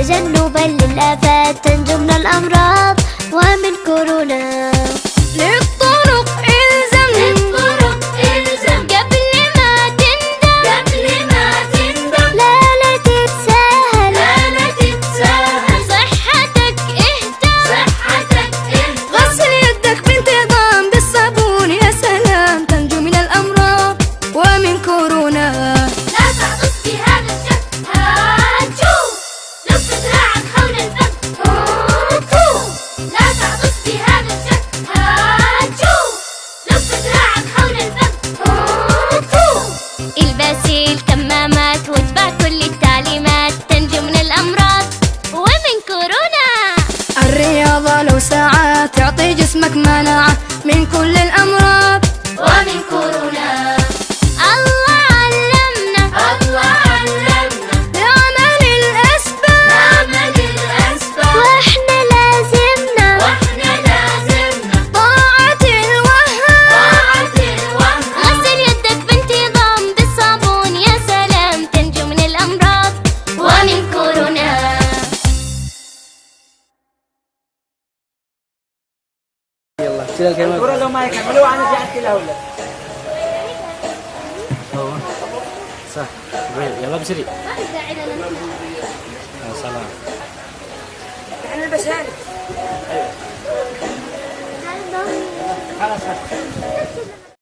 تجنبا للآفات تنجو من الأمراض ومن كورونا. للطرق الزم قبل ما تندم لا تتساهل صحتك اهتم غسل يدك بانتظام بالصابون يا سلام تنجو من الأمراض ومن كورونا. لا تعطس في هذا الشك هاتشو لف دراعك حول الفم هاتشو لا تعطس في هذا الشك هاتشو لف دراعك حول الفم هاتشو. البسي الكمامات واتبع كل التعليمات تنجو من الأمراض ومن كورونا. الرياضة لو ساعات تعطي جسمك مناعة من كل الأمراض ومن كورونا. الله علمنا نعمل الأسباب واحنا لازمنا طاعة الوهاب غسل يدك بانتظام بالصابون يا سلام تنجو من الأمراض ومن كورونا. يلا شيل الكلمات. الكرة لو ما يكملوا أنا جاءت كلها ولا؟ صح. يلا بسري. ما في داعي لنا يا سلام. احنا نلبس هذا. خلاص.